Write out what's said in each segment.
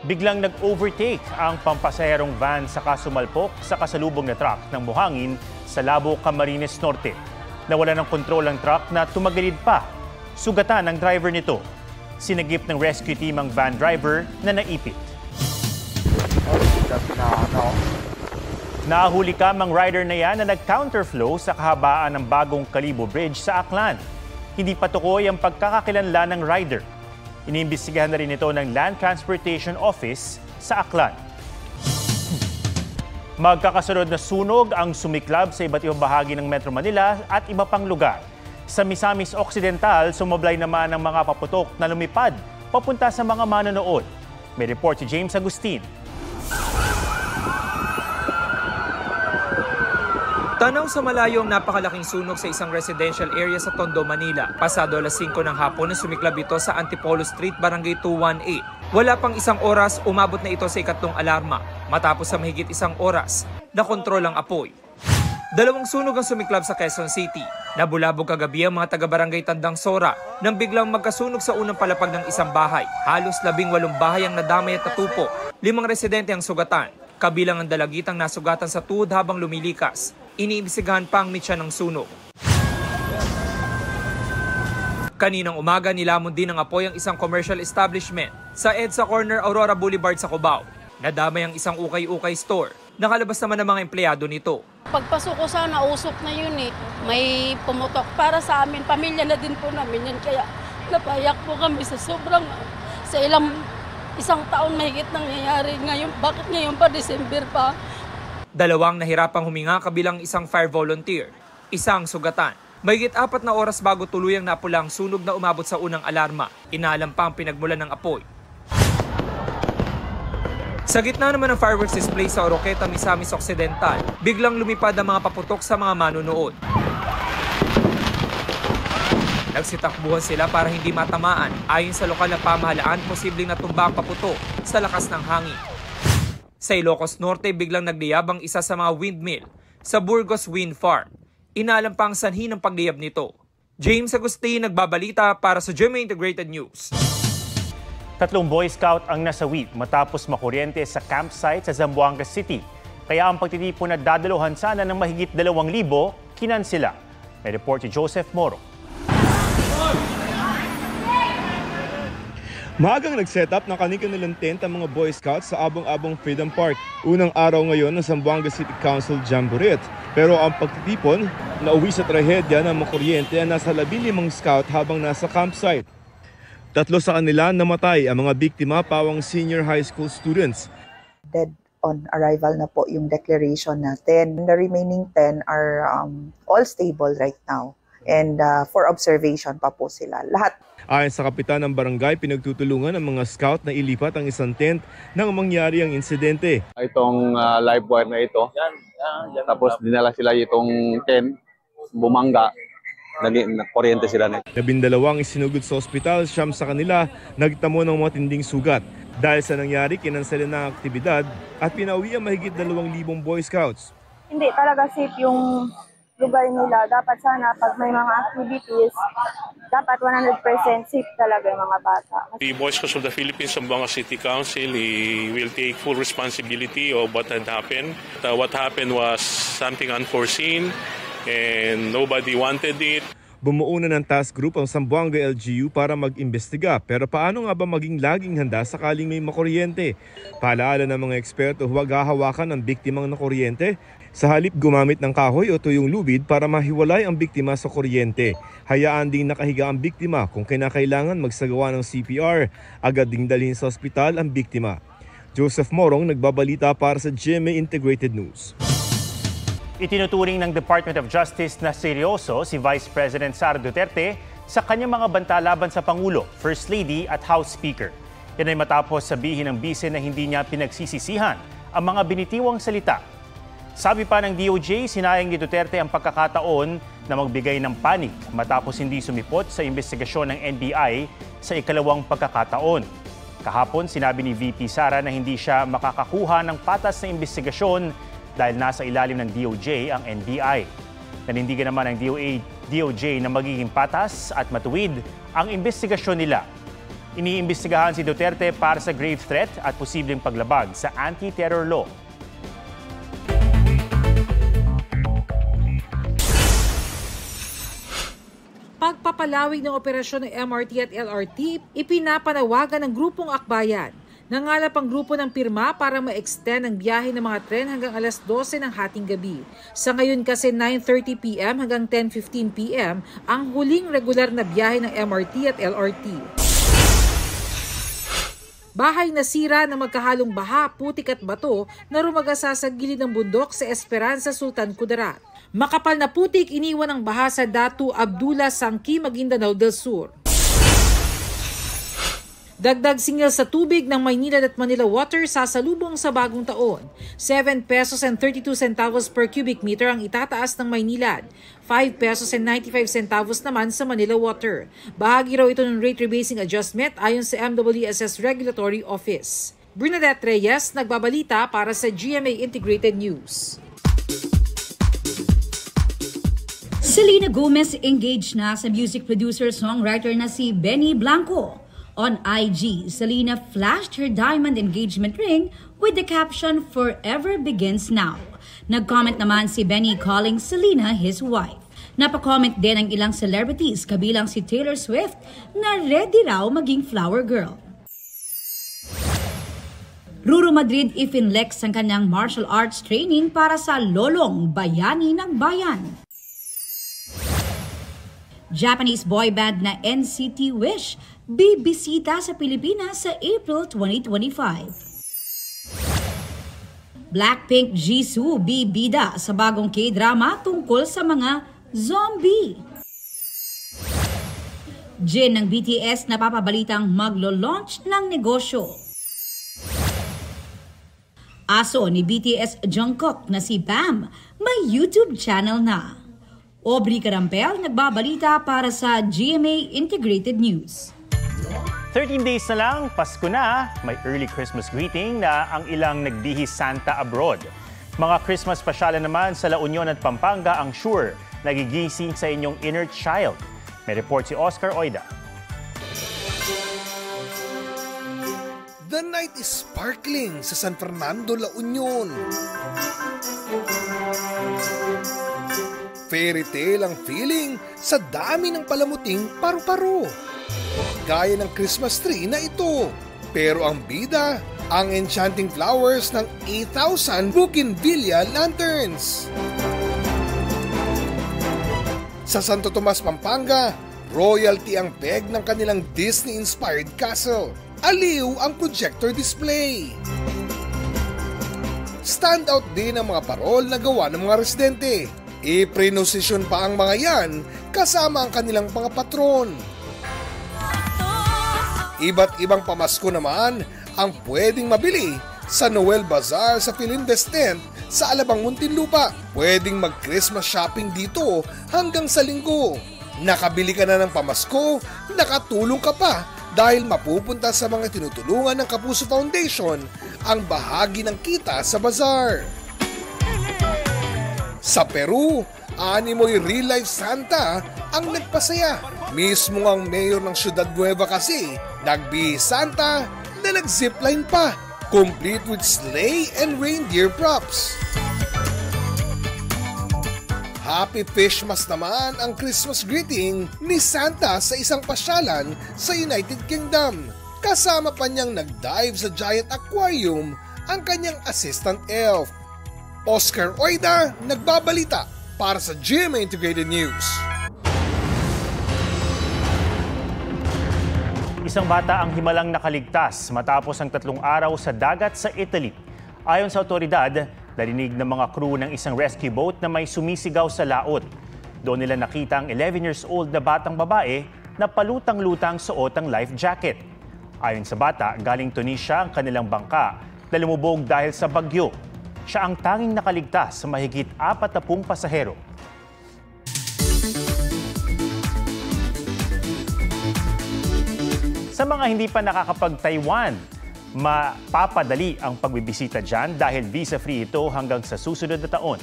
Biglang nag-overtake ang pampasaherong van sa kasumalpok sa kasalubong na truck ng buhangin sa Labo, Camarines Norte. Nawala ng kontrol ang truck na tumagilid pa. Sugatan ang driver nito. Sinagip ng rescue team ang van driver na naipit. Nahuli ang rider na yan na nag-counterflow sa kahabaan ng Bagong Kalibo Bridge sa Aklan. Hindi patukoy ang pagkakakilanlan ng rider. Iniimbestigahan na rin ito ng Land Transportation Office sa Aklan. Magkakasunod na sunog ang sumiklab sa iba't ibang bahagi ng Metro Manila at iba pang lugar. Sa Misamis Occidental, sumablay naman ang mga paputok na lumipad papunta sa mga manonood. May report si James Agustin. Tanaw sa malayo ang napakalaking sunog sa isang residential area sa Tondo, Manila. Pasado alas 5 ng hapon na sumiklab ito sa Antipolo Street, Barangay 218. Wala pang isang oras, umabot na ito sa ikatlong alarma. Matapos sa mahigit isang oras, nakontrol ang apoy. Dalawang sunog ang sumiklab sa Quezon City. Nabulabog kagabi ang mga taga-barangay Tandang Sora nang biglang magkasunog sa unang palapag ng isang bahay. Halos 18 bahay ang nadamay at natupo. 5 residente ang sugatan. Kabilang ang dalagitang nasugatan sa tuhod habang lumilikas. Iniimbestigahan pa ang mitya ng sunog. Kaninang umaga nilamon din ng apoy ang isang commercial establishment sa EDSA Corner, Aurora Boulevard sa Cubao. Nadamay ang isang ukay-ukay store. Nakalabas naman ang mga empleyado nito. Pagpasok ko sana, usok na yun eh. May pumutok para sa amin. Pamilya na din po namin yan. Kaya napayak po kami sa sobrang, sa isang taon mahigit nangyayari. Ngayon, bakit ngayon pa, December pa? Dalawang nahirapang huminga kabilang isang fire volunteer, isang sugatan. Mahigit 4 na oras bago tuluyang napula ang sunog na umabot sa unang alarma. Inaalam pa ang pinagmulan ng apoy. Sa gitna naman ng fireworks display sa Oroqueta, Misamis Occidental, biglang lumipad ang mga paputok sa mga manunood. Nagsitakbuhan sila para hindi matamaan. Ayon sa lokal na pamahalaan, posibleng natumba ang paputok sa lakas ng hangin. Sa Ilocos Norte, biglang nagliyab ang isa sa mga windmill sa Burgos Wind Farm. Inaalam pa ang sanhi ng pagliyab nito. James Agustin, nagbabalita para sa GMA Integrated News. 3 Boy Scout ang nasawi matapos makuryente sa campsite sa Zamboanga City. Kaya ang pagtitipon na dadaluhan sana ng mahigit 2,000 kinansela. May report si Joseph Moro. Maagang nag-set up ng kanilang tent ang mga Boy Scouts sa Abong-Abong Freedom Park. Unang araw ngayon ng Zamboanga City Council Jamboree. Pero ang pagtitipon, nauwi sa trahedya ng makuryente ang nasa 15 scout habang nasa campsite. 3 sa kanila namatay, ang mga biktima pawang senior high school students. Dead on arrival na po yung declaration natin. The remaining 10 are all stable right now. And for observation pa po sila. Lahat. Ayon sa kapitan ng barangay, pinagtutulungan ng mga scout na ilipat ang isang tent nang mangyari ang insidente. Itong live wire na ito, tapos dinala sila itong tent, bumangga, nag-kuryente sila nito. 12 isinugod sa ospital, 9 sa kanila nagtamo ng matinding sugat. Dahil sa nangyari, kinansela na ang aktibidad at pinauwi ang mahigit 2,000 Boy Scouts. Hindi talaga safe yung lugar nila. Dapat sana pag may mga activities, dapat 100% safe talaga yung mga bata. The Boy Scouts of the Philippines, Zamboanga City Council, will take full responsibility of what had happened. What happened was something unforeseen and nobody wanted it. Bumuo na ng task group ang Zamboanga LGU para mag-imbestiga. Pero paano nga ba maging laging handa sakaling may makuryente? Paalaala ng mga eksperto, huwag hahawakan ang biktimang nakuryente. Sa halip gumamit ng kahoy o tuyong lubid para mahiwalay ang biktima sa kuryente. Hayaan ding nakahiga ang biktima kung kinakailangan magsagawa ng CPR. Agad ding dalhin sa ospital ang biktima. Joseph Morong, nagbabalita para sa GMA Integrated News. Itinuturing ng Department of Justice na seryoso si Vice President Sara Duterte sa kanyang mga banta laban sa Pangulo, First Lady at House Speaker. Yan ay matapos sabihin ng bise na hindi niya pinagsisisihan ang mga binitiwang salita. Sabi pa ng DOJ, sinayang ni Duterte ang pagkakataon na magbigay ng panig matapos hindi sumipot sa investigasyon ng NBI sa ikalawang pagkakataon. Kahapon, sinabi ni VP Sara na hindi siya makakakuha ng patas na investigasyon dahil nasa ilalim ng DOJ ang NBI. Nanindigan naman ng DOJ na magiging patas at matuwid ang investigasyon nila. Iniimbestigahan si Duterte para sa grave threat at posibleng paglabag sa anti-terror law. Pagpapalawig ng operasyon ng MRT at LRT, ipinapanawagan ng grupong Akbayan. Nangalap ang grupo ng pirma para ma-extend ang biyahe ng mga tren hanggang alas 12 ng hating gabi. Sa ngayon kasi 9:30 p.m. hanggang 10:15 p.m. ang huling regular na biyahe ng MRT at LRT. Bahay nasira na magkahalong baha, putik at bato na rumagasa sa gilid ng bundok sa Esperanza, Sultan Kudarat. Makapal na putik iniwan ng baha sa Datu Abdullah Sangki, Maguindanao del Sur. Dagdag singil sa tubig ng Maynilad at Manila Water sasalubong sa bagong taon. 7 pesos and 32 centavos per cubic meter ang itataas ng Maynilad. 5 pesos and 95 centavos naman sa Manila Water. Bahagi raw ito ng rate rebasing adjustment ayon sa MWSS Regulatory Office. Bernadette Reyes, nagbabalita para sa GMA Integrated News. Selena Gomez engaged na sa music producer-songwriter na si Benny Blanco. On IG, Selena flashed her diamond engagement ring with the caption, "Forever begins now." Nag-comment naman si Benny calling Selena his wife. Napacomment din ang ilang celebrities kabilang si Taylor Swift na ready raw maging flower girl. Ruru Madrid ifinlex ang kanyang martial arts training para sa lolong bayani ng bayan. Japanese boy band na NCT Wish bibisita sa Pilipinas sa April 2025. Blackpink Jisoo bibida sa bagong K-drama tungkol sa mga zombie. Jin ng BTS napapabalitang maglo-launch ng negosyo. Aso ni BTS Jungkook na si Bam may YouTube channel na. Aubrey Carampel nagbabalita para sa GMA Integrated News. 13 days na lang, Pasko na, may early Christmas greeting na ang ilang nagbihis Santa abroad. Mga Christmas pasyalan naman sa La Union at Pampanga ang sure nagigising sa inyong inner child. May report si Oscar Oida. The night is sparkling sa San Fernando, La Union. Fairy tale ang feeling sa dami ng palamuting paru-paro. Gaya ng Christmas tree na ito. Pero ang bida, ang enchanting flowers ng 8,000 bougainvillea lanterns. Sa Santo Tomas, Pampanga, royalty ang peg ng kanilang Disney-inspired castle. Aliw ang projector display. Standout din ang mga parol na gawa ng mga residente. Iprenosisyon pa ang mga yan kasama ang kanilang mga patron. Iba't ibang pamasko naman ang pwedeng mabili sa Noel Bazaar sa Philinvest Tent sa Alabang, Muntinlupa. Pwedeng mag-Christmas shopping dito hanggang sa Linggo. Nakabili ka na ng pamasko, nakatulong ka pa dahil mapupunta sa mga tinutulungan ng Kapuso Foundation ang bahagi ng kita sa bazaar. Sa Peru, animoy real-life Santa ang nagpasaya. Mismo ang mayor ng Ciudad Nueva kasi, nagbihis Santa na nag-zipline pa, complete with sleigh and reindeer props. Happy Fishmas naman ang Christmas greeting ni Santa sa isang pasyalan sa United Kingdom. Kasama pa niyang nag-dive sa giant aquarium ang kanyang assistant elf. Oscar Oida, nagbabalita para sa GMA Integrated News. Isang bata ang himalang nakaligtas matapos ang 3 araw sa dagat sa Italy. Ayon sa otoridad, narinig ng mga crew ng isang rescue boat na may sumisigaw sa laot. Doon nila nakita ang 11 years old na batang babae na palutang-lutang suot ang life jacket. Ayon sa bata, galing Tunisia ang kanilang bangka na lumubog dahil sa bagyo. Siya ang tanging nakaligtas sa mahigit 40 pasahero. Sa mga hindi pa nakakapag-Taiwan, mapapadali ang pagbibisita dyan dahil visa-free ito hanggang sa susunod na taon.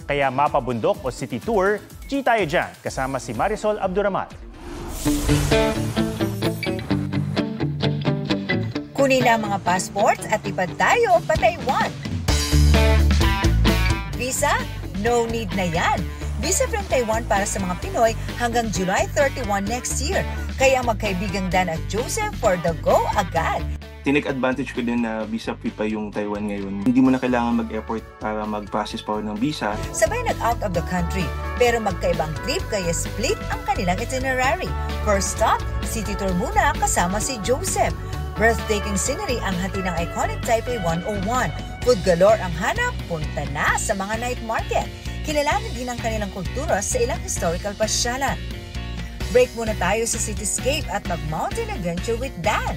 Kaya mapabundok o city tour, G tayo dyan kasama si Marisol Abduramat. Kunin lang mga passports at ipad tayo pa Taiwan. Visa? No need na yan. Visa from Taiwan para sa mga Pinoy hanggang July 31 next year. Kaya magkaibigang Dan at Joseph for the go agad. Tinake advantage ko din na visa free pa yung Taiwan ngayon. Hindi mo na kailangan mag-effort para mag-process pa ng visa. Sabay nag-out of the country, pero magkaibang trip kaya split ang kanilang itinerary. First stop, city tour muna kasama si Joseph. Breathtaking scenery ang hati ng iconic Taipei 101. Food galore ang hanap, punta na sa mga night market. Kilalanin din ang kanilang kultura sa ilang historical pasyalan. Break muna tayo sa cityscape at mag-mountain adventure with Dan.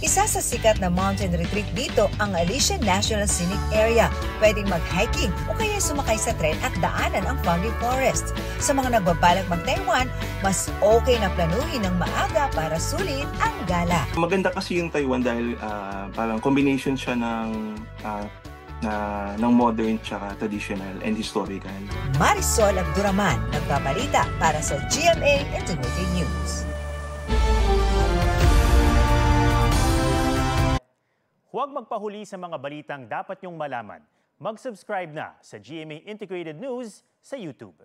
Isa sa sikat na mountain retreat dito ang Alicia National Scenic Area. Pwedeng mag-hiking o kaya sumakay sa tren at daanan ang foggy forest. Sa mga nagbabalak mag-Taiwan, mas okay na planuhin ng maaga para sulit ang gala. Maganda kasi yung Taiwan dahil parang combination siya ng modern tsaka traditional and historical. Marisol Abduraman, nagbabalita para sa GMA Integrated News. Huwag magpahuli sa mga balitang dapat niyong malaman. Mag-subscribe na sa GMA Integrated News sa YouTube.